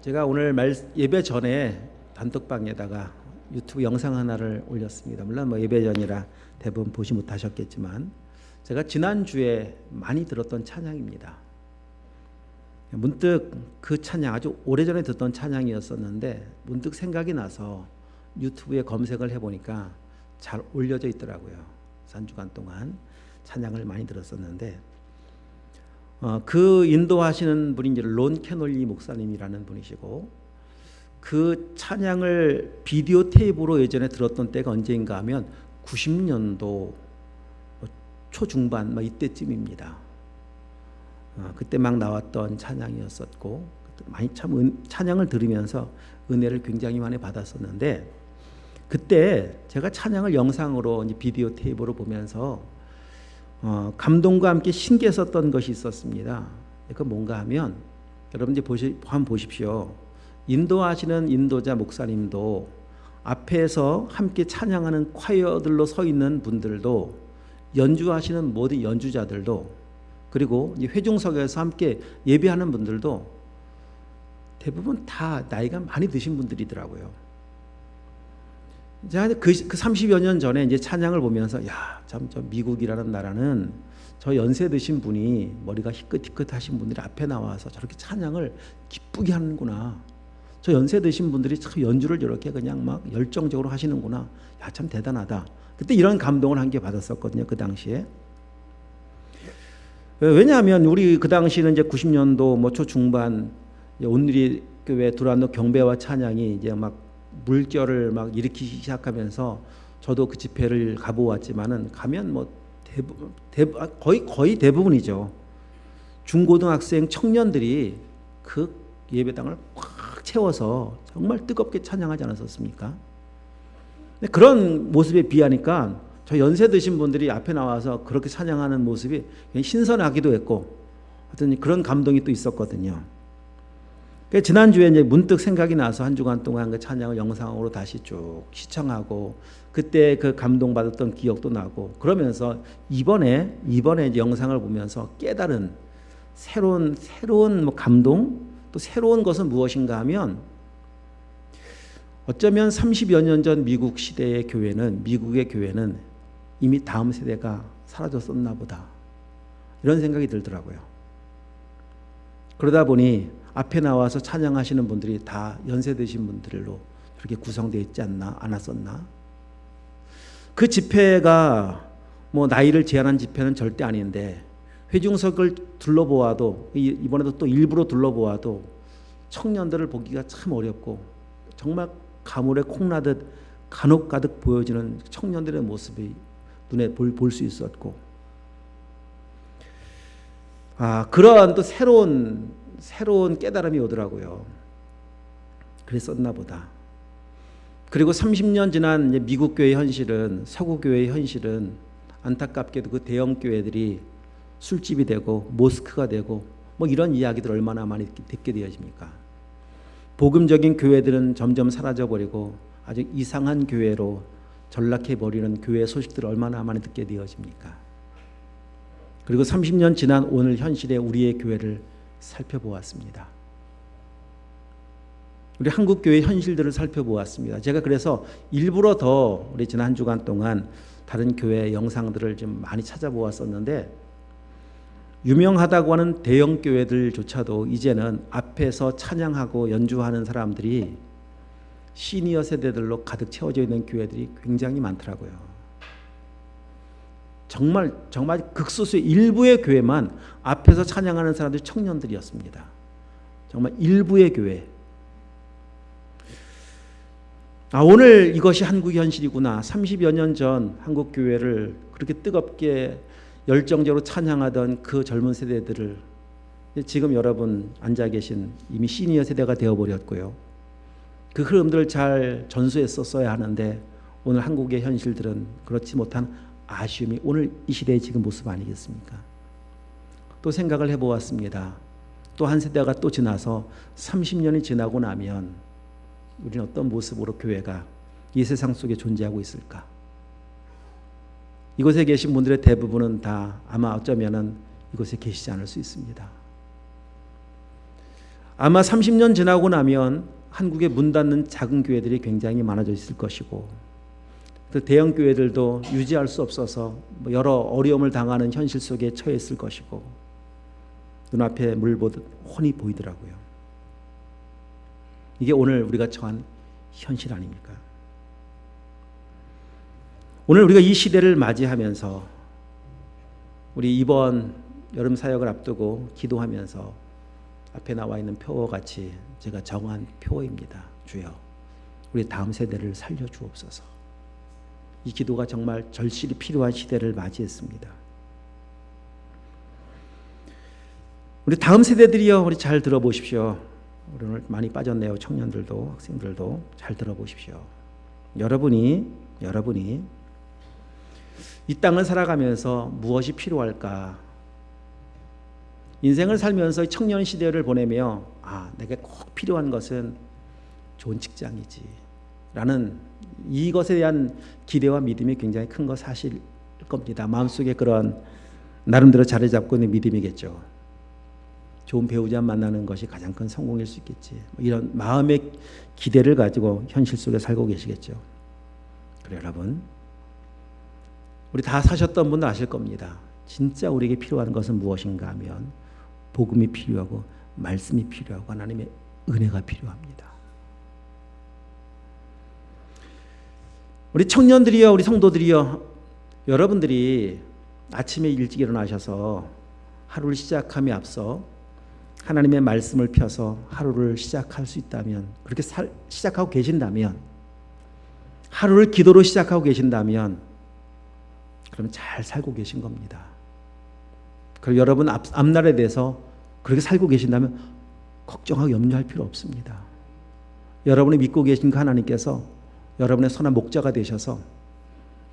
제가 오늘 예배 전에 단톡방에다가 유튜브 영상 하나를 올렸습니다. 물론 예배 전이라 대부분 보지 못하셨겠지만 제가 지난주에 많이 들었던 찬양입니다. 문득 그 찬양, 아주 오래전에 듣던 찬양이었었는데 문득 생각이 나서 유튜브에 검색을 해보니까 잘 올려져 있더라고요. 한 주간 동안 찬양을 많이 들었었는데 그 인도하시는 분이 이제 론 캐놀리 목사님이라는 분이시고, 그 찬양을 비디오 테이프로 예전에 들었던 때가 언제인가 하면 90년도 초중반 이때쯤입니다. 그때 막 나왔던 찬양이었었고, 많이 찬양을 들으면서 은혜를 굉장히 많이 받았었는데, 그때 제가 찬양을 영상으로 이제 비디오 테이프로 보면서 감동과 함께 신기했었던 것이 있었습니다. 그 뭔가 하면, 여러분들 한번 보십시오. 인도하시는 인도자 목사님도, 앞에서 함께 찬양하는 콰이어들로 서 있는 분들도, 연주하시는 모든 연주자들도, 그리고 회중석에서 함께 예배하는 분들도 대부분 다 나이가 많이 드신 분들이더라고요. 제가 그 30여 년 전에 이제 찬양을 보면서, 참 저 미국이라는 나라는 저 연세 드신 분이, 머리가 희끗희끗하신 분들이 앞에 나와서 저렇게 찬양을 기쁘게 하는구나. 저 연세 드신 분들이 참 연주를 저렇게 그냥 막 열정적으로 하시는구나. 참 대단하다. 그때 이런 감동을 한 개 받았었거든요, 그 당시에. 왜냐하면 우리 그 당시는 이제 90년도 초중반, 온누리 교회 두란노 경배와 찬양이 이제 막 물결을 막 일으키기 시작하면서, 저도 그 집회를 가보았지만은 가면 거의 대부분이죠. 중고등학생 청년들이 그 예배당을 꽉 채워서 정말 뜨겁게 찬양하지 않았었습니까? 그런 모습에 비하니까 저 연세 드신 분들이 앞에 나와서 그렇게 찬양하는 모습이 신선하기도 했고, 하여튼 그런 감동이 또 있었거든요. 지난주에 이제 문득 생각이 나서 한 주간 동안 그 찬양을 영상으로 다시 쭉 시청하고, 그때 그 감동받았던 기억도 나고, 그러면서 이번에 이제 영상을 보면서 깨달은 새로운 감동, 또 새로운 것은 무엇인가 하면, 어쩌면 30여 년 전 미국의 교회는 이미 다음 세대가 사라졌었나 보다, 이런 생각이 들더라고요. 그러다 보니 앞에 나와서 찬양하시는 분들이 다 연세 드신 분들로 그렇게 구성되어 있지 않았었나? 그 집회가 나이를 제한한 집회는 절대 아닌데, 회중석을 둘러보아도, 이번에도 또 일부러 둘러보아도 청년들을 보기가 참 어렵고, 정말 가물에 콩나듯 간혹 가득 보여지는 청년들의 모습이 눈에 볼 수 있었고, 그러한 또 새로운 깨달음이 오더라고요. 그랬었나 보다. 그리고 30년 지난 미국 교회 현실은, 서구 교회의 현실은 안타깝게도 그 대형 교회들이 술집이 되고 모스크가 되고 이런 이야기들 얼마나 많이 듣게 되어집니까? 복음적인 교회들은 점점 사라져버리고 아주 이상한 교회로 전락해버리는 교회 소식들을 얼마나 많이 듣게 되어집니까? 그리고 30년 지난 오늘 현실의 우리의 교회를 살펴보았습니다. 우리 한국교회 현실들을 살펴보았습니다. 제가 그래서 일부러 더 우리 지난 한 주간 동안 다른 교회 영상들을 좀 많이 찾아보았었는데, 유명하다고 하는 대형 교회들조차도 이제는 앞에서 찬양하고 연주하는 사람들이 시니어 세대들로 가득 채워져 있는 교회들이 굉장히 많더라고요. 정말 극소수의 일부의 교회만 앞에서 찬양하는 사람들이 청년들이었습니다. 정말 일부의 교회. 오늘 이것이 한국 현실이구나. 30여 년 전 한국 교회를 그렇게 뜨겁게 열정적으로 찬양하던 그 젊은 세대들을, 지금 여러분 앉아 계신 이미 시니어 세대가 되어버렸고요. 그 흐름들을 잘 전수했었어야 하는데, 오늘 한국의 현실들은 그렇지 못한 아쉬움이 오늘 이 시대의 지금 모습 아니겠습니까? 또 생각을 해보았습니다. 또 한 세대가 또 지나서 30년이 지나고 나면 우리는 어떤 모습으로 교회가 이 세상 속에 존재하고 있을까? 이곳에 계신 분들의 대부분은 다 아마 어쩌면은 이곳에 계시지 않을 수 있습니다. 아마 30년 지나고 나면 한국에 문 닫는 작은 교회들이 굉장히 많아져 있을 것이고, 또 대형 교회들도 유지할 수 없어서 여러 어려움을 당하는 현실 속에 처해 있을 것이고, 눈앞에 물 보듯 훤히 보이더라고요. 이게 오늘 우리가 처한 현실 아닙니까? 오늘 우리가 이 시대를 맞이하면서 우리 이번 여름 사역을 앞두고 기도하면서 앞에 나와 있는 표와 같이 제가 정한 표입니다. 주여, 우리 다음 세대를 살려주옵소서. 이 기도가 정말 절실히 필요한 시대를 맞이했습니다. 우리 다음 세대들이요, 우리 잘 들어보십시오. 우리 오늘 많이 빠졌네요. 청년들도 학생들도 잘 들어보십시오. 여러분이 이 땅을 살아가면서 무엇이 필요할까? 인생을 살면서 청년 시대를 보내며 내게 꼭 필요한 것은 좋은 직장이지 라는 이것에 대한 기대와 믿음이 굉장히 큰 거 사실일 겁니다. 마음속에 그런 나름대로 자리 잡고 있는 믿음이겠죠. 좋은 배우자 만나는 것이 가장 큰 성공일 수 있겠지, 이런 마음의 기대를 가지고 현실 속에 살고 계시겠죠. 그래, 여러분, 우리 다 사셨던 분들 아실 겁니다. 진짜 우리에게 필요한 것은 무엇인가 하면 복음이 필요하고 말씀이 필요하고 하나님의 은혜가 필요합니다. 우리 청년들이요, 우리 성도들이요, 여러분들이 아침에 일찍 일어나셔서 하루를 시작함에 앞서 하나님의 말씀을 펴서 하루를 시작할 수 있다면, 그렇게 시작하고 계신다면, 하루를 기도로 시작하고 계신다면, 그러면 잘 살고 계신 겁니다. 그리고 여러분 앞날에 대해서 그렇게 살고 계신다면 걱정하고 염려할 필요 없습니다. 여러분이 믿고 계신 그 하나님께서 여러분의 선한 목자가 되셔서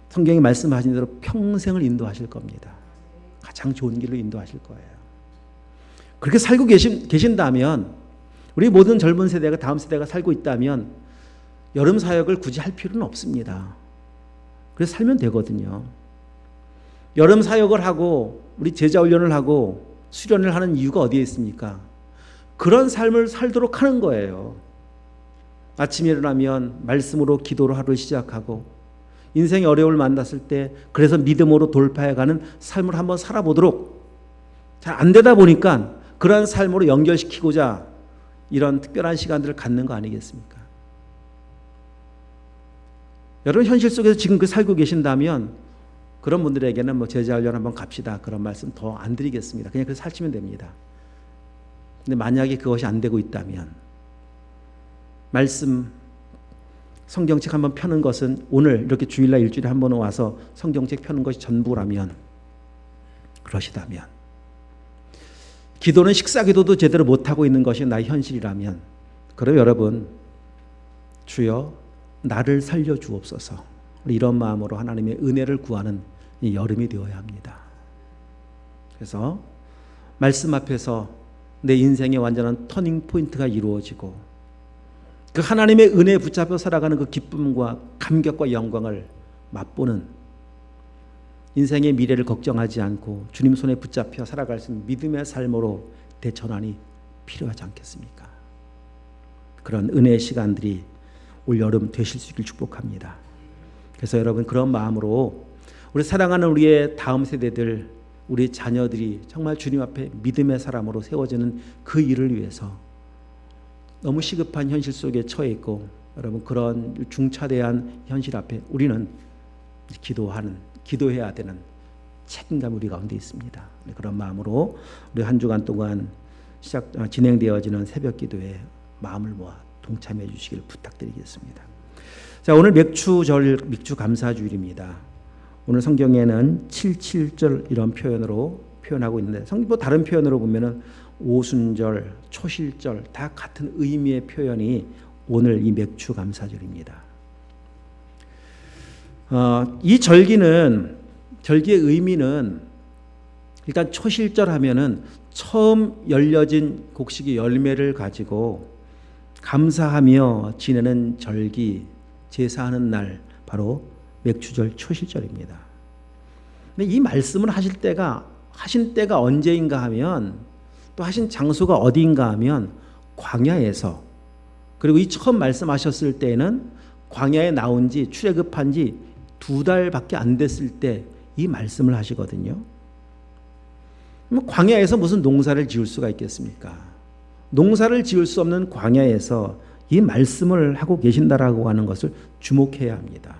성경이 말씀하신 대로 평생을 인도하실 겁니다. 가장 좋은 길로 인도하실 거예요. 그렇게 살고 계신다면, 우리 모든 젊은 세대가, 다음 세대가 살고 있다면 여름 사역을 굳이 할 필요는 없습니다. 그래서 살면 되거든요. 여름 사역을 하고 우리 제자 훈련을 하고 수련을 하는 이유가 어디에 있습니까? 그런 삶을 살도록 하는 거예요. 아침에 일어나면 말씀으로 기도로 하루를 시작하고, 인생의 어려움을 만났을 때 그래서 믿음으로 돌파해가는 삶을 한번 살아보도록, 잘 안 되다 보니까 그러한 삶으로 연결시키고자 이런 특별한 시간들을 갖는 거 아니겠습니까? 여러분 현실 속에서 지금 살고 계신다면 그런 분들에게는 제자훈련 한번 갑시다, 그런 말씀 더 안 드리겠습니다. 그냥 그래서 살치면 됩니다. 근데 만약에 그것이 안 되고 있다면, 말씀 성경책 한번 펴는 것은, 오늘 이렇게 주일날 일주일에 한 번 와서 성경책 펴는 것이 전부라면, 그러시다면, 기도는 식사기도도 제대로 못하고 있는 것이 나의 현실이라면, 그럼 여러분, 주여 나를 살려주옵소서, 이런 마음으로 하나님의 은혜를 구하는 이 여름이 되어야 합니다. 그래서 말씀 앞에서 내 인생의 완전한 터닝 포인트가 이루어지고, 그 하나님의 은혜에 붙잡혀 살아가는 그 기쁨과 감격과 영광을 맛보는, 인생의 미래를 걱정하지 않고 주님 손에 붙잡혀 살아갈 수 있는 믿음의 삶으로 대전환이 필요하지 않겠습니까? 그런 은혜의 시간들이 올 여름 되실 수 있길 축복합니다. 그래서 여러분, 그런 마음으로 우리 사랑하는 우리의 다음 세대들, 우리 자녀들이 정말 주님 앞에 믿음의 사람으로 세워지는 그 일을 위해서 너무 시급한 현실 속에 처해 있고, 여러분 그런 중차대한 현실 앞에 우리는 기도해야 되는 책임감이 우리 가운데 있습니다. 그런 마음으로 우리 한 주간 동안 진행되어지는 새벽 기도에 마음을 모아 동참해 주시길 부탁드리겠습니다. 자, 오늘 맥주 감사주일입니다. 오늘 성경에는 77절 이런 표현으로 표현하고 있는데, 다른 표현으로 보면은 오순절, 초실절 다 같은 의미의 표현이 오늘 이 맥주 감사절입니다. 이 절기의 의미는, 일단 초실절 하면은 처음 열려진 곡식의 열매를 가지고 감사하며 지내는 절기, 제사하는 날, 바로 맥주절 초실절입니다. 근데 이 말씀을 하신 때가 언제인가 하면, 또 하신 장소가 어디인가 하면 광야에서, 그리고 이 처음 말씀하셨을 때에는 광야에 나온 지 출애굽한 지 2달밖에 안 됐을 때 이 말씀을 하시거든요. 광야에서 무슨 농사를 지을 수가 있겠습니까? 농사를 지을 수 없는 광야에서 이 말씀을 하고 계신다라고 하는 것을 주목해야 합니다.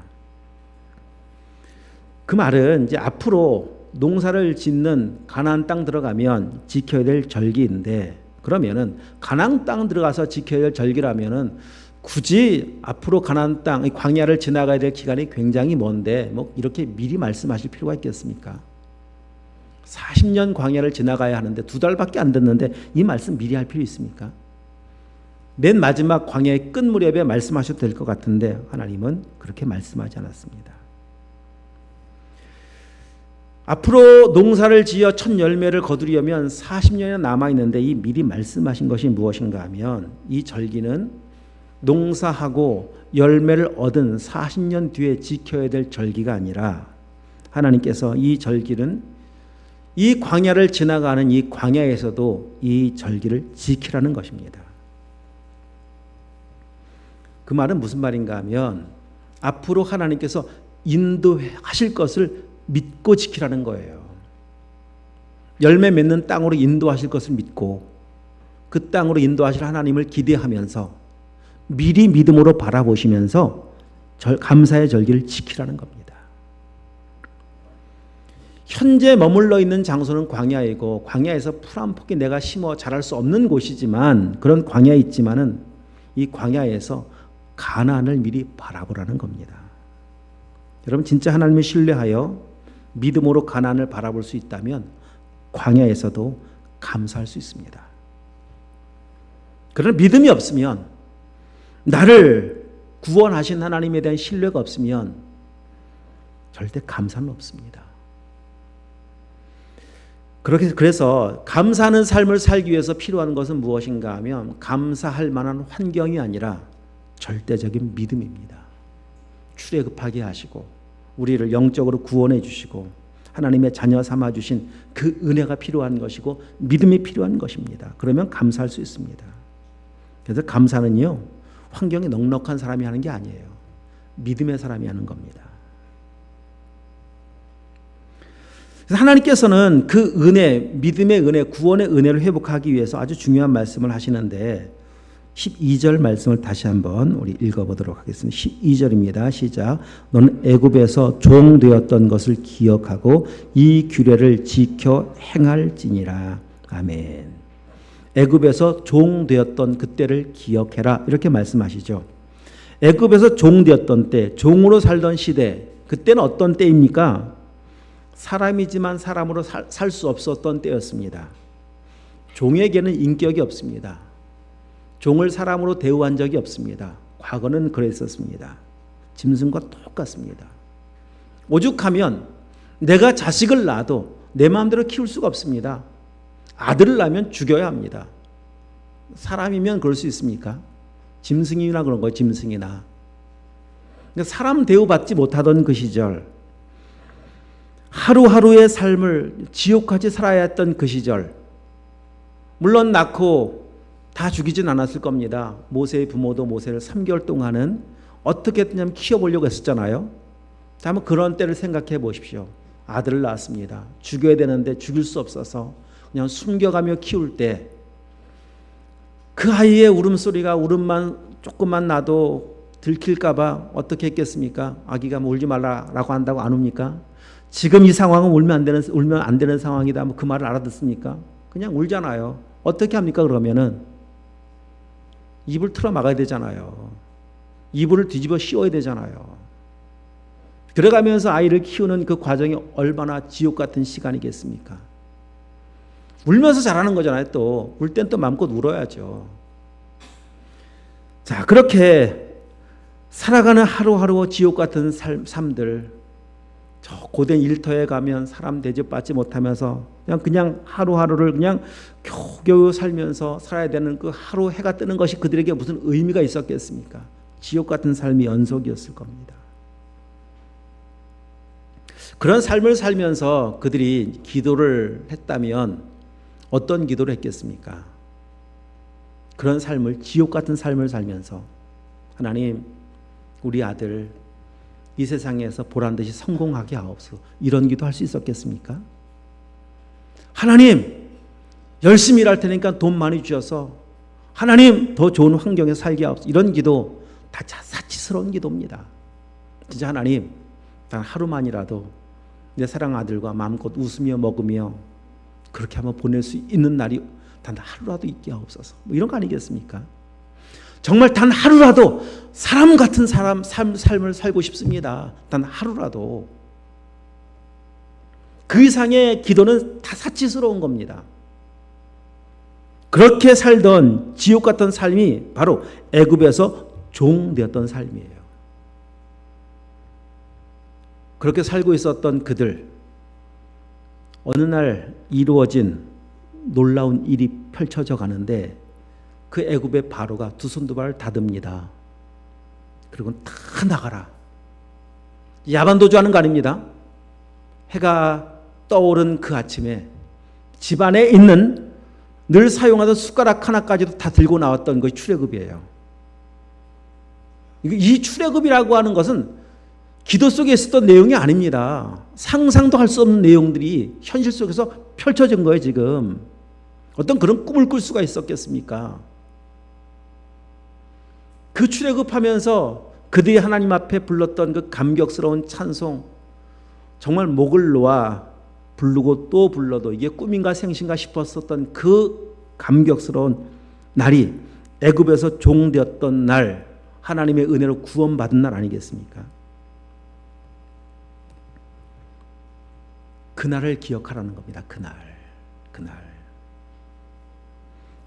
그 말은 이제 앞으로 농사를 짓는 가나안 땅 들어가면 지켜야 될 절기인데, 그러면은 가나안 땅 들어가서 지켜야 될 절기라면은 굳이 앞으로 가나안 땅, 광야를 지나가야 될 기간이 굉장히 먼데 뭐 이렇게 미리 말씀하실 필요가 있겠습니까? 40년 광야를 지나가야 하는데 2달밖에 안 됐는데 이 말씀 미리 할 필요 있습니까? 맨 마지막 광야의 끝 무렵에 말씀하셔도 될 것 같은데 하나님은 그렇게 말씀하지 않았습니다. 앞으로 농사를 지어 첫 열매를 거두려면 40년이 남아있는데 이 미리 말씀하신 것이 무엇인가 하면, 이 절기는 농사하고 열매를 얻은 40년 뒤에 지켜야 될 절기가 아니라, 하나님께서 이 절기는 이 광야를 지나가는 이 광야에서도 이 절기를 지키라는 것입니다. 그 말은 무슨 말인가 하면, 앞으로 하나님께서 인도하실 것을 믿고 지키라는 거예요. 열매 맺는 땅으로 인도하실 것을 믿고 그 땅으로 인도하실 하나님을 기대하면서 미리 믿음으로 바라보시면서 감사의 절기를 지키라는 겁니다. 현재 머물러 있는 장소는 광야이고, 광야에서 풀 한 포기 내가 심어 자랄 수 없는 곳이지만, 그런 광야에 있지만은 이 광야에서 가나안을 미리 바라보라는 겁니다. 여러분, 진짜 하나님을 신뢰하여 믿음으로 가나안을 바라볼 수 있다면 광야에서도 감사할 수 있습니다. 그러나 믿음이 없으면, 나를 구원하신 하나님에 대한 신뢰가 없으면 절대 감사는 없습니다. 그래서 감사하는 삶을 살기 위해서 필요한 것은 무엇인가 하면, 감사할 만한 환경이 아니라 절대적인 믿음입니다. 출애굽하게 하시고 우리를 영적으로 구원해 주시고 하나님의 자녀 삼아 주신 그 은혜가 필요한 것이고 믿음이 필요한 것입니다. 그러면 감사할 수 있습니다. 그래서 감사는요, 환경이 넉넉한 사람이 하는 게 아니에요. 믿음의 사람이 하는 겁니다. 그래서 하나님께서는 그 은혜, 믿음의 은혜, 구원의 은혜를 회복하기 위해서 아주 중요한 말씀을 하시는데, 12절 말씀을 다시 한번 우리 읽어보도록 하겠습니다. 12절입니다. 시작. 너는 애굽에서 종되었던 것을 기억하고 이 규례를 지켜 행할지니라. 아멘. 애굽에서 종되었던 그때를 기억해라, 이렇게 말씀하시죠. 애굽에서 종되었던 때, 종으로 살던 시대, 그때는 어떤 때입니까? 사람이지만 사람으로 살 수 없었던 때였습니다. 종에게는 인격이 없습니다. 종을 사람으로 대우한 적이 없습니다. 과거는 그랬었습니다. 짐승과 똑같습니다. 오죽하면 내가 자식을 낳아도 내 마음대로 키울 수가 없습니다. 아들을 낳으면 죽여야 합니다. 사람이면 그럴 수 있습니까? 짐승이나 그런 거예요. 짐승이나. 사람 대우받지 못하던 그 시절, 하루하루의 삶을 지옥같이 살아야 했던 그 시절, 물론 낳고 다 죽이진 않았을 겁니다. 모세의 부모도 모세를 3개월 동안은 어떻게든 키워보려고 했었잖아요. 한번 그런 때를 생각해 보십시오. 아들을 낳았습니다. 죽여야 되는데 죽일 수 없어서 그냥 숨겨가며 키울 때, 그 아이의 울음소리가 울음만 조금만 나도 들킬까봐 어떻게 했겠습니까? 아기가 울지 말라라고 한다고 안 웁니까? 지금 이 상황은 울면 안 되는 상황이다. 뭐 그 말을 알아듣습니까? 그냥 울잖아요. 어떻게 합니까? 그러면은 입을 틀어 막아야 되잖아요. 이불을 뒤집어 씌워야 되잖아요. 그래가면서 아이를 키우는 그 과정이 얼마나 지옥 같은 시간이겠습니까? 울면서 자라는 거잖아요. 또 울 땐 또 마음껏 울어야죠. 자, 그렇게 살아가는 하루하루 지옥 같은 삶들, 저 고된 일터에 가면 사람 대접받지 못하면서 그냥 하루하루를 그냥 겨우겨우 살면서 살아야 되는 그 하루 해가 뜨는 것이 그들에게 무슨 의미가 있었겠습니까? 지옥 같은 삶이 연속이었을 겁니다. 그런 삶을 살면서 그들이 기도를 했다면 어떤 기도를 했겠습니까? 그런 삶을, 지옥 같은 삶을 살면서 하나님, 우리 아들 이 세상에서 보란듯이 성공하게 하옵소서, 이런 기도 할 수 있었겠습니까? 하나님, 열심히 일할 테니까 돈 많이 주셔서 하나님 더 좋은 환경에 살게 하옵소서, 이런 기도 다 사치스러운 기도입니다. 진짜 하나님, 단 하루만이라도 내 사랑 아들과 마음껏 웃으며 먹으며 그렇게 한번 보낼 수 있는 날이 단 하루라도 있게 하옵소서, 뭐 이런 거 아니겠습니까? 정말 단 하루라도 사람 같은 삶을 살고 싶습니다. 단 하루라도. 그 이상의 기도는 다 사치스러운 겁니다. 그렇게 살던 지옥 같은 삶이 바로 애굽에서 종 되었던 삶이에요. 그렇게 살고 있었던 그들, 어느 날 이루어진 놀라운 일이 펼쳐져 가는데 그 애굽의 바로가 두 손 두 발을 닫습니다. 그리고 다 나가라. 야반도주하는 거 아닙니다. 해가 떠오른 그 아침에 집안에 있는 늘 사용하던 숟가락 하나까지도 다 들고 나왔던 것이 출애굽이에요. 이 출애굽이라고 하는 것은 기도 속에 있었던 내용이 아닙니다. 상상도 할 수 없는 내용들이 현실 속에서 펼쳐진 거예요. 지금 어떤 그런 꿈을 꿀 수가 있었겠습니까? 그 출애굽하면서 그들이 하나님 앞에 불렀던 그 감격스러운 찬송, 정말 목을 놓아 부르고 또 불러도 이게 꿈인가 생신가 싶었었던 그 감격스러운 날이 애굽에서 종되었던 날, 하나님의 은혜로 구원받은 날 아니겠습니까? 그날을 기억하라는 겁니다.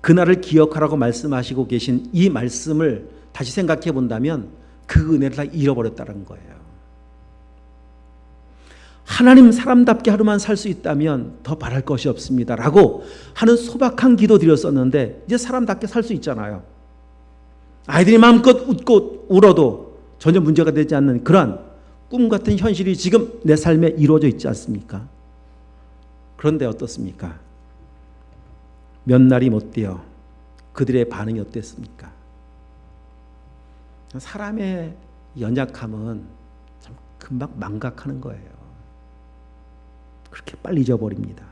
그날을 기억하라고 말씀하시고 계신 이 말씀을 다시 생각해 본다면 그 은혜를 다 잃어버렸다는 거예요. 하나님, 사람답게 하루만 살 수 있다면 더 바랄 것이 없습니다 라고 하는 소박한 기도 드렸었는데 이제 사람답게 살 수 있잖아요. 아이들이 마음껏 웃고 울어도 전혀 문제가 되지 않는 그런 꿈 같은 현실이 지금 내 삶에 이루어져 있지 않습니까? 그런데 어떻습니까? 몇 날이 못 되어 그들의 반응이 어땠습니까? 사람의 연약함은 참 금방 망각하는 거예요. 그렇게 빨리 잊어버립니다.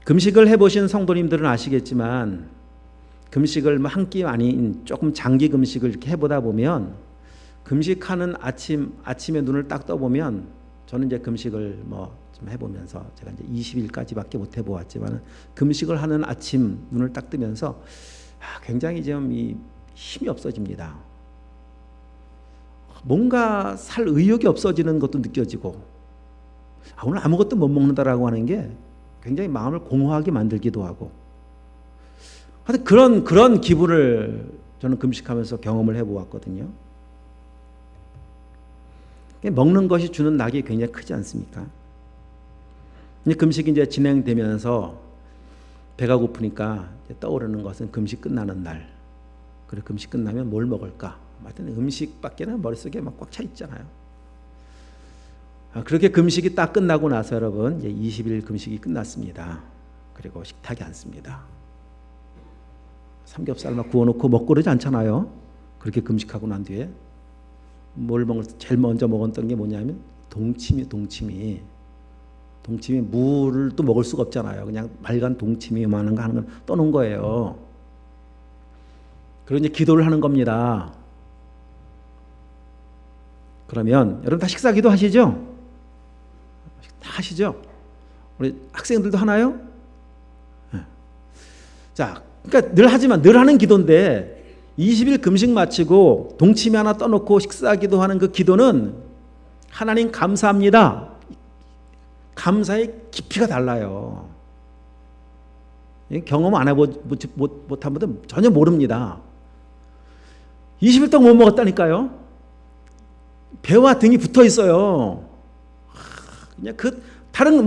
금식을 해보신 성도님들은 아시겠지만 금식을 한 끼 아닌 조금 장기 금식을 이렇게 해보다 보면 금식하는 아침에 눈을 딱 떠보면, 저는 이제 금식을 좀 해보면서 제가 이제 20일까지밖에 못 해보았지만 금식을 하는 아침 눈을 딱 뜨면서 굉장히 좀 힘이 없어집니다. 뭔가 살 의욕이 없어지는 것도 느껴지고, 오늘 아무것도 못 먹는다라고 하는 게 굉장히 마음을 공허하게 만들기도 하고, 하여튼 그런 기분을 저는 금식하면서 경험을 해보았거든요. 먹는 것이 주는 낙이 굉장히 크지 않습니까? 금식이 이제 진행되면서 배가 고프니까 떠오르는 것은 금식 끝나는 날. 그래, 금식 끝나면 뭘 먹을까? 하여튼 음식밖에는 머릿속에 막 꽉 차 있잖아요. 그렇게 금식이 딱 끝나고 나서 여러분, 이제 20일 금식이 끝났습니다. 그리고 식탁에 앉습니다. 삼겹살 막 구워놓고 먹고 그러지 않잖아요. 그렇게 금식하고 난 뒤에 제일 먼저 먹었던 게 뭐냐면 동치미. 물을 또 먹을 수가 없잖아요. 그냥 맑은 동치미만한 거 하는 걸 떠놓은 거예요. 그리고 이제 기도를 하는 겁니다. 그러면 여러분 다 식사 기도 하시죠? 다 하시죠? 우리 학생들도 하나요? 네. 자, 그러니까 늘 하는 기도인데 20일 금식 마치고 동치미 하나 떠놓고 식사 기도하는 그 기도는 하나님 감사합니다. 감사의 깊이가 달라요. 경험 안 해보지 못한 분들은 전혀 모릅니다. 20일 동안 못 먹었다니까요. 배와 등이 붙어 있어요. 그냥 다른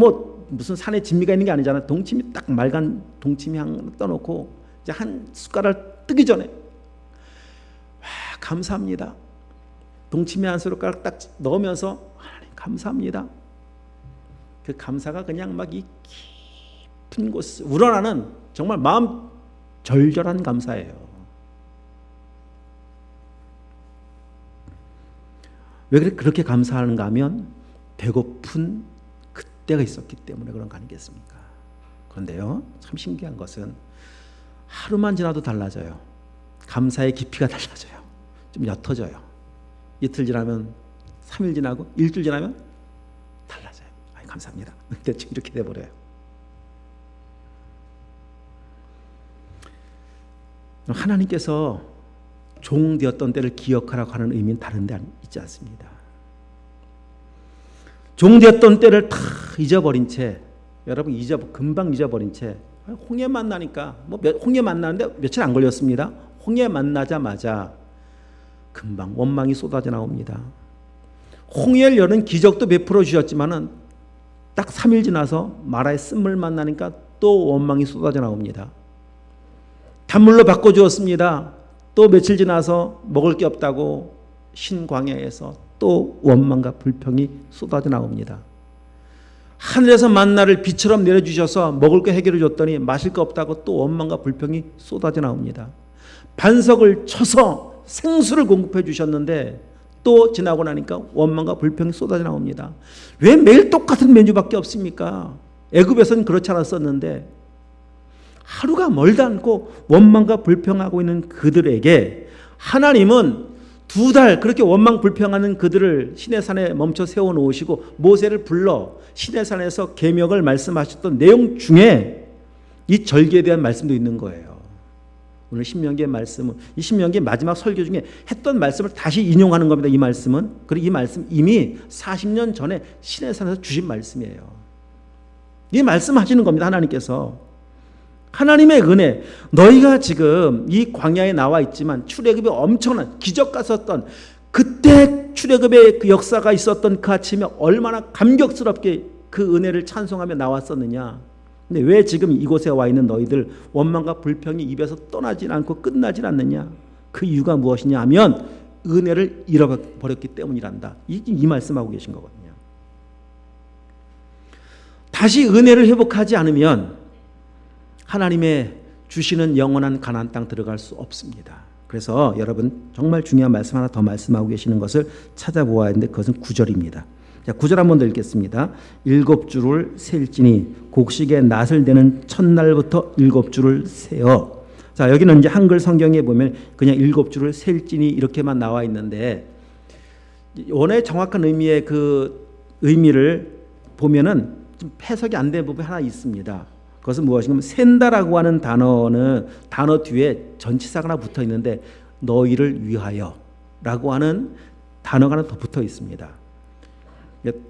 무슨 산에 진미가 있는 게 아니잖아요. 동치미 딱 맑은 동치미 한 떠놓고 이제 한 숟가락 뜨기 전에 감사합니다. 동치미 한 숟가락 딱 넣으면서 하나님 감사합니다. 그 감사가 그냥 막 이 곳 우러나는 정말 마음 절절한 감사예요. 왜 그렇게 감사하는가 하면 배고픈 그때가 있었기 때문에 그런 거 아니겠습니까? 그런데요, 참 신기한 것은 하루만 지나도 달라져요. 감사의 깊이가 달라져요. 좀 옅어져요. 이틀 지나면, 3일 지나고, 일주일 지나면 달라져요. 감사합니다. 대충 이렇게 돼버려요. 하나님께서 종 되었던 때를 기억하라고 하는 의미는 다른 데 있지 않습니다. 종 되었던 때를 다 잊어버린 채, 여러분 금방 잊어버린 채 홍해 만나니까 홍해 만나는데 며칠 안 걸렸습니다. 홍해 만나자마자 금방 원망이 쏟아져 나옵니다. 홍해를 여는 기적도 베풀어 주셨지만은 딱 3일 지나서 마라의 쓴물 만나니까 또 원망이 쏟아져 나옵니다. 단물로 바꿔주었습니다. 또 며칠 지나서 먹을 게 없다고 신광야에서 또 원망과 불평이 쏟아져 나옵니다. 하늘에서 만나를 비처럼 내려주셔서 먹을 거 해결해 줬더니 마실 거 없다고 또 원망과 불평이 쏟아져 나옵니다. 반석을 쳐서 생수를 공급해 주셨는데 또 지나고 나니까 원망과 불평이 쏟아져 나옵니다. 왜 매일 똑같은 메뉴밖에 없습니까? 애굽에서는 그렇지 않았었는데 하루가 멀다 않고 원망과 불평하고 있는 그들에게 하나님은 2달 그렇게 원망 불평하는 그들을 시내산에 멈춰 세워놓으시고 모세를 불러 시내산에서 계명을 말씀하셨던 내용 중에 이 절기에 대한 말씀도 있는 거예요. 오늘 신명기의 말씀은 이 신명기 마지막 설교 중에 했던 말씀을 다시 인용하는 겁니다. 이 말씀은. 그리고 이 말씀 이미 40년 전에 시내산에서 주신 말씀이에요. 이 말씀하시는 겁니다. 하나님께서. 하나님의 은혜, 너희가 지금 이 광야에 나와 있지만 출애굽이 엄청난 기적 같았던 그때 출애굽의 그 역사가 있었던 그 아침에 얼마나 감격스럽게 그 은혜를 찬송하며 나왔었느냐. 근데 왜 지금 이곳에 와 있는 너희들 원망과 불평이 입에서 떠나질 않고 끝나질 않느냐. 그 이유가 무엇이냐 하면 은혜를 잃어버렸기 때문이란다. 이 말씀하고 계신 거거든요. 다시 은혜를 회복하지 않으면 하나님의 주시는 영원한 가나안 땅 들어갈 수 없습니다. 그래서 여러분 정말 중요한 말씀 하나 더 말씀하고 계시는 것을 찾아보아야 하는데 그것은 9절입니다. 자, 9절 한번 더 읽겠습니다. 7주를 셀지니 곡식의 낫을 대는 첫날부터 7주를 세어. 자, 여기는 이제 한글 성경에 보면 그냥 7주를 셀지니 이렇게만 나와 있는데 원의 정확한 의미의 그 의미를 보면은 좀 해석이 안 된 부분이 하나 있습니다. 그것은 무엇인가 센다라고 하는 단어 뒤에 전치사가 하나 붙어 있는데 너희를 위하여라고 하는 단어가 하나 더 붙어 있습니다.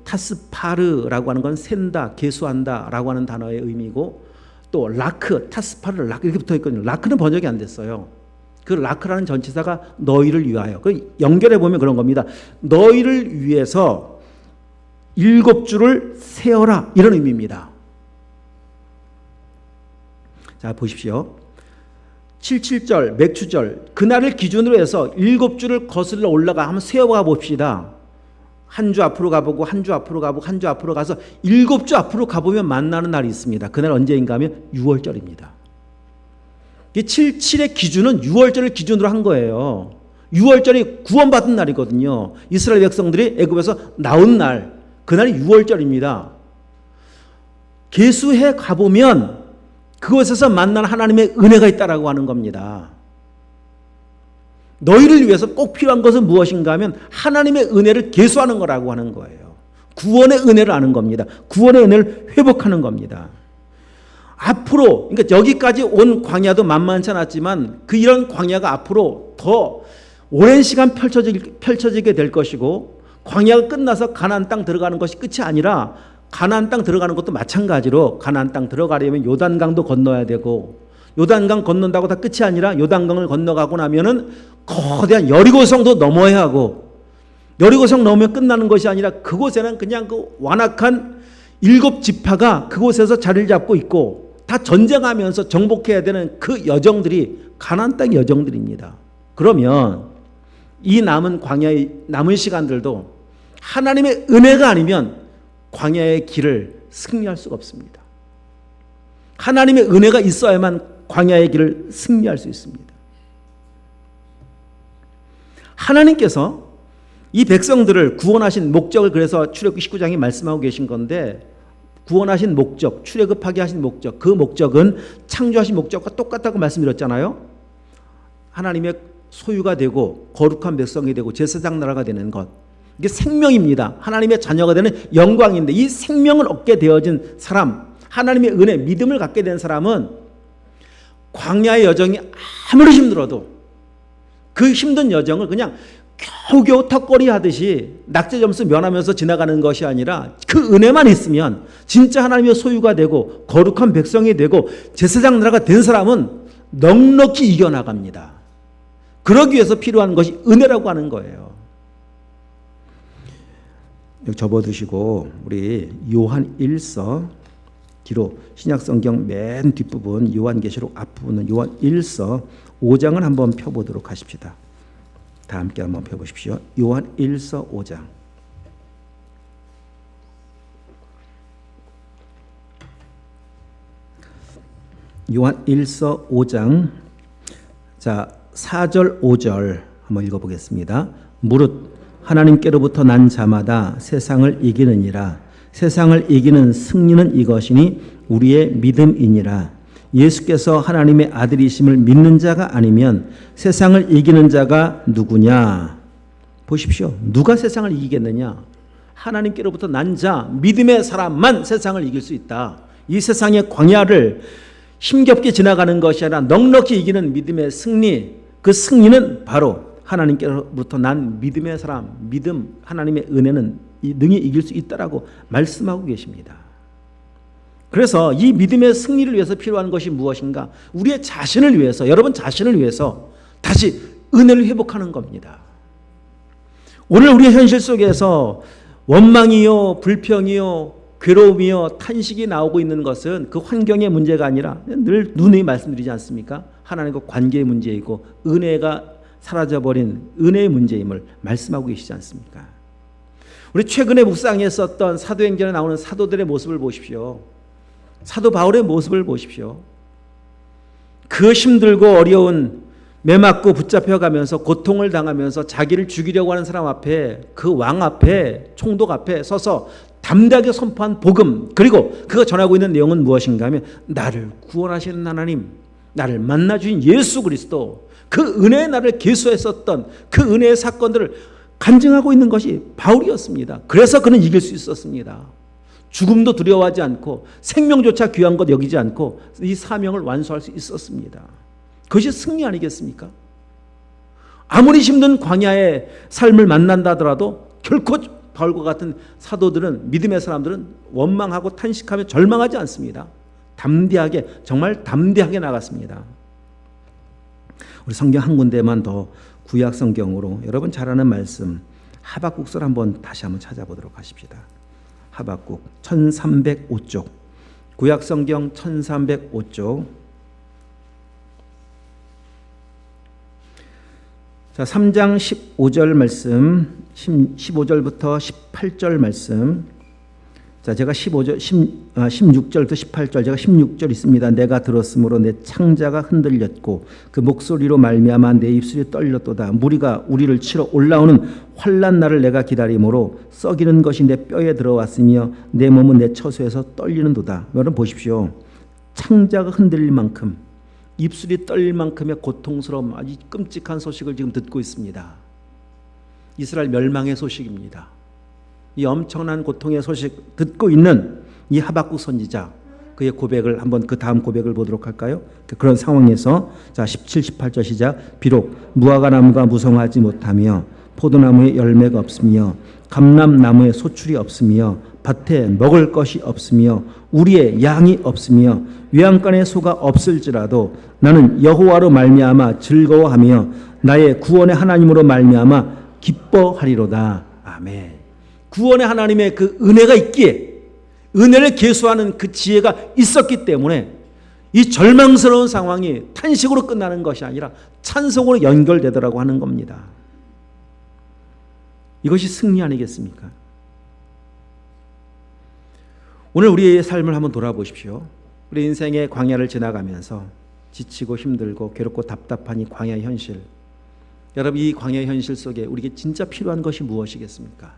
타스파르라고 하는 건 센다, 계수한다라고 하는 단어의 의미고 또 라크, 타스파르, 라크 이렇게 붙어 있거든요. 라크는 번역이 안 됐어요. 그 라크라는 전치사가 너희를 위하여. 그 연결해 보면 그런 겁니다. 너희를 위해서 7주를 세어라 이런 의미입니다. 자, 보십시오. 77절 맥추절 그날을 기준으로 해서 7주를 거슬러 올라가 한번 세어가 봅시다. 한 주 앞으로 가보고 한 주 앞으로 가보고 한 주 앞으로 가서 7주 앞으로 가보면 만나는 날이 있습니다. 그날 언제인가 하면 6월절입니다. 7의 기준은 6월절을 기준으로 한 거예요. 6월절이 구원받은 날이거든요. 이스라엘 백성들이 애굽에서 나온 날 그날이 6월절입니다. 계수해 가보면 그곳에서 만난 하나님의 은혜가 있다라고 하는 겁니다. 너희를 위해서 꼭 필요한 것은 무엇인가 하면 하나님의 은혜를 계수하는 거라고 하는 거예요. 구원의 은혜를 아는 겁니다. 구원의 은혜를 회복하는 겁니다. 앞으로 그러니까 여기까지 온 광야도 만만치 않았지만 그 이런 광야가 앞으로 더 오랜 시간 펼쳐지게 될 것이고 광야가 끝나서 가나안 땅 들어가는 것이 끝이 아니라 가나안 땅 들어가는 것도 마찬가지로 가나안 땅 들어가려면 요단강도 건너야 되고 요단강 건넌다고 다 끝이 아니라 요단강을 건너가고 나면은 거대한 여리고성도 넘어야 하고 여리고성 넘으면 끝나는 것이 아니라 그곳에는 그냥 그 완악한 7지파가 그곳에서 자리를 잡고 있고 다 전쟁하면서 정복해야 되는 그 여정들이 가나안 땅의 여정들입니다. 그러면 이 남은 광야의 남은 시간들도 하나님의 은혜가 아니면 광야의 길을 승리할 수가 없습니다. 하나님의 은혜가 있어야만 광야의 길을 승리할 수 있습니다. 하나님께서 이 백성들을 구원하신 목적을 그래서 출애굽기 19장에 말씀하고 계신 건데, 구원하신 목적, 출애굽하게 하신 목적, 그 목적은 창조하신 목적과 똑같다고 말씀드렸잖아요. 하나님의 소유가 되고 거룩한 백성이 되고 제사장 나라가 되는 것, 이게 생명입니다. 하나님의 자녀가 되는 영광인데, 이 생명을 얻게 되어진 사람, 하나님의 은혜, 믿음을 갖게 된 사람은 광야의 여정이 아무리 힘들어도 그 힘든 여정을 그냥 겨우겨우 턱걸이 하듯이 낙제 점수 면하면서 지나가는 것이 아니라, 그 은혜만 있으면 진짜 하나님의 소유가 되고 거룩한 백성이 되고 제사장 나라가 된 사람은 넉넉히 이겨나갑니다. 그러기 위해서 필요한 것이 은혜라고 하는 거예요. 여기 접어두시고 우리 요한 1서, 뒤로 신약성경 맨 뒷부분 요한계시록 앞부분은 요한 1서 5장을 한번 펴보도록 하십시다. 다 함께 한번 펴보십시오. 요한 1서 5장. 요한 1서 5장. 자, 4절 5절 한번 읽어보겠습니다. 무릇 하나님께로부터 난 자마다 세상을 이기느니라. 세상을 이기는 승리는 이것이니 우리의 믿음이니라. 예수께서 하나님의 아들이심을 믿는 자가 아니면 세상을 이기는 자가 누구냐? 보십시오. 누가 세상을 이기겠느냐? 하나님께로부터 난 자, 믿음의 사람만 세상을 이길 수 있다. 이 세상의 광야를 힘겹게 지나가는 것이 아니라 넉넉히 이기는 믿음의 승리, 그 승리는 바로 하나님께로부터 난 믿음의 사람, 믿음, 하나님의 은혜는 능히 이길 수 있다라고 말씀하고 계십니다. 그래서 이 믿음의 승리를 위해서 필요한 것이 무엇인가? 우리의 자신을 위해서, 여러분 자신을 위해서 다시 은혜를 회복하는 겁니다. 오늘 우리의 현실 속에서 원망이요, 불평이요, 괴로움이요, 탄식이 나오고 있는 것은 그 환경의 문제가 아니라 늘 누누이 말씀드리지 않습니까? 하나님과 관계의 문제이고 은혜가 사라져버린 은혜의 문제임을 말씀하고 계시지 않습니까? 우리 최근에 묵상했었던 사도행전에 나오는 사도들의 모습을 보십시오. 사도 바울의 모습을 보십시오. 그 힘들고 어려운, 매맞고 붙잡혀가면서 고통을 당하면서 자기를 죽이려고 하는 사람 앞에, 그 왕 앞에, 총독 앞에 서서 담대하게 선포한 복음, 그리고 그가 전하고 있는 내용은 무엇인가 하면 나를 구원하시는 하나님, 나를 만나주신 예수 그리스도, 그 은혜의 나를 계수했었던 그 은혜의 사건들을 간증하고 있는 것이 바울이었습니다. 그래서 그는 이길 수 있었습니다. 죽음도 두려워하지 않고 생명조차 귀한 것 여기지 않고 이 사명을 완수할 수 있었습니다. 그것이 승리 아니겠습니까? 아무리 힘든 광야의 삶을 만난다 하더라도 결코 바울과 같은 사도들은, 믿음의 사람들은 원망하고 탄식하며 절망하지 않습니다. 담대하게, 정말 담대하게 나갔습니다. 우리 성경 한 군데만 더, 구약 성경으로 여러분 잘 아는 말씀 하박국서를 한번 다시 한번 찾아보도록 하십시다. 하박국 1305쪽, 구약 성경 1305쪽. 자, 3장 15절 말씀, 15절부터 18절 말씀. 자, 제가 16절부터 18절, 제가 16절 있습니다. 내가 들었으므로 내 창자가 흔들렸고 그 목소리로 말미암아 내 입술이 떨렸도다. 무리가 우리를 치러 올라오는 환난 날을 내가 기다림으로 썩이는 것이 내 뼈에 들어왔으며 내 몸은 내 처소에서 떨리는도다. 여러분 보십시오. 창자가 흔들릴 만큼, 입술이 떨릴 만큼의 고통스러운 아주 끔찍한 소식을 지금 듣고 있습니다. 이스라엘 멸망의 소식입니다. 이 엄청난 고통의 소식 듣고 있는 이 하박국 선지자, 그의 고백을 한번, 그 다음 고백을 보도록 할까요? 그런 상황에서 자, 17, 18절 시작. 비록 무화과나무가 무성하지 못하며 포도나무에 열매가 없으며 감람나무에 소출이 없으며 밭에 먹을 것이 없으며 우리의 양이 없으며 외양간에 소가 없을지라도 나는 여호와로 말미암아 즐거워하며 나의 구원의 하나님으로 말미암아 기뻐하리로다. 아멘. 구원의 하나님의 그 은혜가 있기에, 은혜를 계수하는 그 지혜가 있었기 때문에 이 절망스러운 상황이 탄식으로 끝나는 것이 아니라 찬송으로 연결되더라고 하는 겁니다. 이것이 승리 아니겠습니까? 오늘 우리의 삶을 한번 돌아보십시오. 우리 인생의 광야를 지나가면서 지치고 힘들고 괴롭고 답답한 이 광야의 현실, 여러분 이 광야의 현실 속에 우리에게 진짜 필요한 것이 무엇이겠습니까?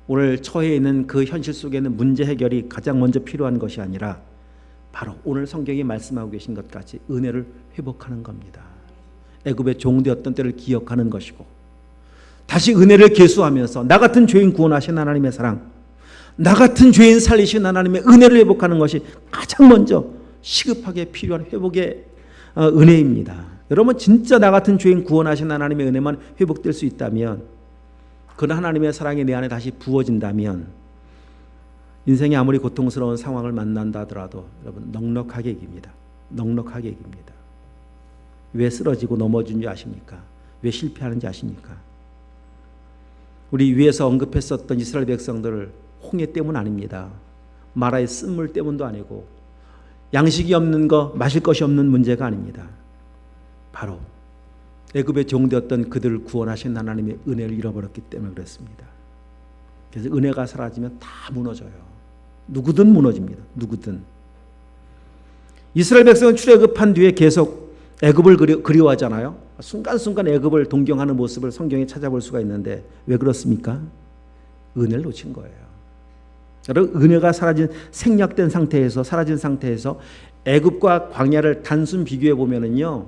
오늘 처해 있는 그 현실 속에는 문제 해결이 가장 먼저 필요한 것이 아니라 바로 오늘 성경이 말씀하고 계신 것 같이 은혜를 회복하는 겁니다. 애굽의 종되었던 때를 기억하는 것이고 다시 은혜를 계수하면서 나 같은 죄인 구원하신 하나님의 사랑, 나 같은 죄인 살리신 하나님의 은혜를 회복하는 것이 가장 먼저 시급하게 필요한 회복의 은혜입니다. 여러분 진짜 나 같은 죄인 구원하신 하나님의 은혜만 회복될 수 있다면, 그런 하나님의 사랑이 내 안에 다시 부어진다면 인생이 아무리 고통스러운 상황을 만난다 하더라도 여러분 넉넉하게 이깁니다. 넉넉하게 이깁니다. 왜 쓰러지고 넘어진지 아십니까? 왜 실패하는지 아십니까? 우리 위에서 언급했었던 이스라엘 백성들을 홍해 때문 아닙니다. 마라의 쓴물 때문도 아니고 양식이 없는 거, 마실 것이 없는 문제가 아닙니다. 바로 애굽의 종되었던 그들을 구원하신 하나님의 은혜를 잃어버렸기 때문에 그렇습니다. 그래서 은혜가 사라지면 다 무너져요. 누구든 무너집니다. 누구든. 이스라엘 백성은 출애굽한 뒤에 계속 애굽을 그리워하잖아요. 순간순간 애굽을 동경하는 모습을 성경에 찾아볼 수가 있는데 왜 그렇습니까? 은혜를 놓친 거예요. 여러분 은혜가 생략된 상태에서, 사라진 상태에서 애굽과 광야를 단순 비교해 보면은요,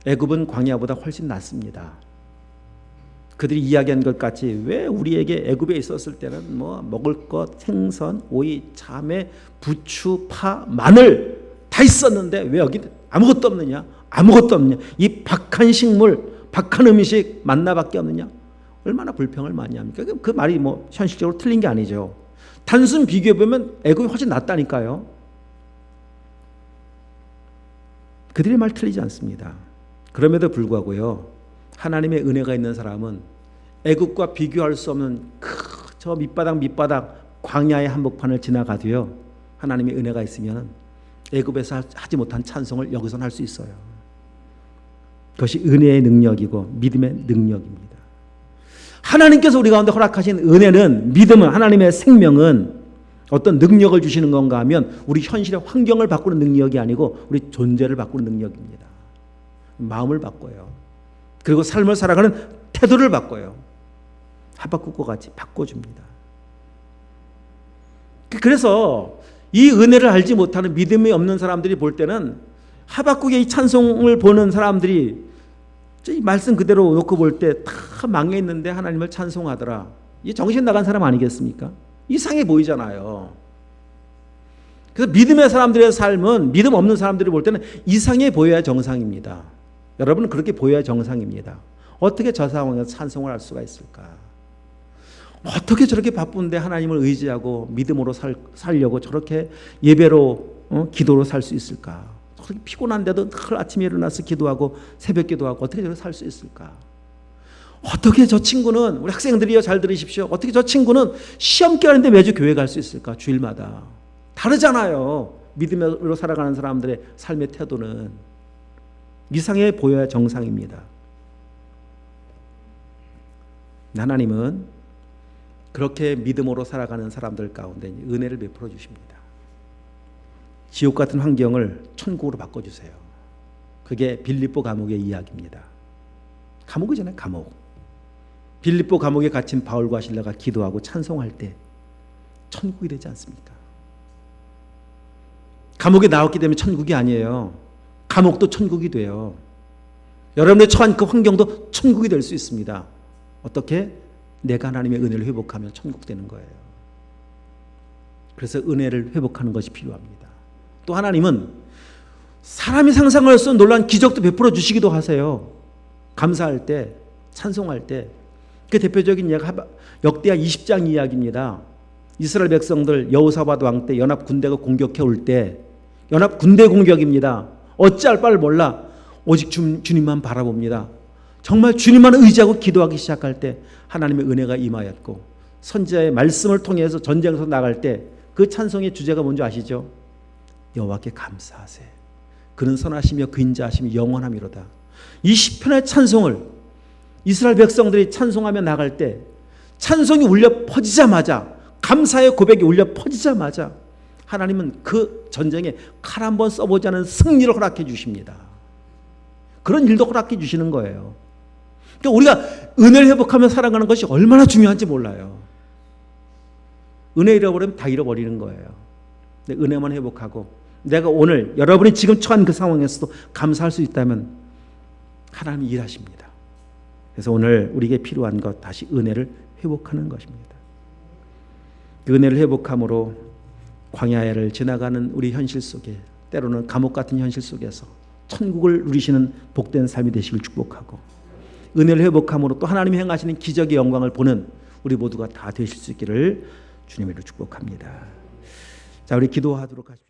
애굽은 광야보다 훨씬 낫습니다. 그들이 이야기한 것 같이 왜 우리에게 애굽에 있었을 때는 뭐 먹을 것, 생선, 오이, 참외, 부추, 파, 마늘 다 있었는데 왜 여기 아무것도 없느냐? 아무것도 없느냐? 이 박한 식물, 박한 음식 만나밖에 없느냐? 얼마나 불평을 많이 합니까? 그 말이 뭐 현실적으로 틀린 게 아니죠. 단순 비교해 보면 애굽이 훨씬 낫다니까요. 그들의 말 틀리지 않습니다. 그럼에도 불구하고요, 하나님의 은혜가 있는 사람은 애굽과 비교할 수 없는 저 밑바닥 광야의 한복판을 지나가도요, 하나님의 은혜가 있으면 애굽에서 하지 못한 찬송을 여기서는 할 수 있어요. 그것이 은혜의 능력이고 믿음의 능력입니다. 하나님께서 우리 가운데 허락하신 은혜는, 믿음은, 하나님의 생명은 어떤 능력을 주시는 건가 하면 우리 현실의 환경을 바꾸는 능력이 아니고 우리 존재를 바꾸는 능력입니다. 마음을 바꿔요. 그리고 삶을 살아가는 태도를 바꿔요. 하박국과 같이 바꿔줍니다. 그래서 이 은혜를 알지 못하는 믿음이 없는 사람들이 볼 때는 하박국의 이 찬송을 보는 사람들이 이 말씀 그대로 놓고 볼 때 다 망해 있는데 하나님을 찬송하더라. 이 정신 나간 사람 아니겠습니까? 이상해 보이잖아요. 그래서 믿음의 사람들의 삶은 믿음 없는 사람들이 볼 때는 이상해 보여야 정상입니다. 여러분은 그렇게 보여야 정상입니다. 어떻게 저 상황에서 찬송을 할 수가 있을까? 어떻게 저렇게 바쁜데 하나님을 의지하고 믿음으로 살려고 저렇게 예배로 기도로 살 수 있을까? 저렇게 피곤한데도 늘 아침에 일어나서 기도하고 새벽 기도하고 어떻게 저렇게 살 수 있을까? 어떻게 저 친구는, 우리 학생들이요 잘 들으십시오, 어떻게 저 친구는 시험 기간인데 매주 교회 갈 수 있을까? 주일마다. 다르잖아요. 믿음으로 살아가는 사람들의 삶의 태도는 이상해 보여야 정상입니다. 하나님은 그렇게 믿음으로 살아가는 사람들 가운데 은혜를 베풀어 주십니다. 지옥 같은 환경을 천국으로 바꿔주세요. 그게 빌립보 감옥의 이야기입니다. 감옥이잖아요. 감옥. 빌립보 감옥에 갇힌 바울과 실라가 기도하고 찬송할 때 천국이 되지 않습니까? 감옥에 나왔기 때문에 천국이 아니에요. 감옥도 천국이 돼요. 여러분의 처한 그 환경도 천국이 될 수 있습니다. 어떻게? 내가 하나님의 은혜를 회복하면 천국 되는 거예요. 그래서 은혜를 회복하는 것이 필요합니다. 또 하나님은 사람이 상상할 수 없는 놀라운 기적도 베풀어 주시기도 하세요. 감사할 때, 찬송할 때. 그 대표적인 예가 역대하 20장 이야기입니다. 이스라엘 백성들 여호사밧 왕 때 연합 군대가 공격해 올 때, 연합 군대 공격입니다. 어찌할 바를 몰라 오직 주님만 바라봅니다. 정말 주님만 의지하고 기도하기 시작할 때 하나님의 은혜가 임하였고, 선지자의 말씀을 통해서 전쟁에서 나갈 때 그 찬송의 주제가 뭔지 아시죠? 여호와께 감사하세. 그는 선하시며 그 인자하심이 영원함이로다. 이 시편의 찬송을 이스라엘 백성들이 찬송하며 나갈 때 찬송이 울려 퍼지자마자, 감사의 고백이 울려 퍼지자마자 하나님은 그 전쟁에 칼 한 번 써보지 않은 승리를 허락해 주십니다. 그런 일도 허락해 주시는 거예요. 그러니까 우리가 은혜를 회복하며 살아가는 것이 얼마나 중요한지 몰라요. 은혜 잃어버리면 다 잃어버리는 거예요. 근데 은혜만 회복하고 내가 오늘 여러분이 지금 처한 그 상황에서도 감사할 수 있다면 하나님이 일하십니다. 그래서 오늘 우리에게 필요한 것 다시 은혜를 회복하는 것입니다. 그 은혜를 회복함으로 광야를 지나가는 우리 현실 속에 때로는 감옥 같은 현실 속에서 천국을 누리시는 복된 삶이 되시길 축복하고 은혜를 회복함으로 또 하나님이 행하시는 기적의 영광을 보는 우리 모두가 다 되실 수 있기를 주님으로 축복합니다. 자, 우리 기도하도록 하십시다.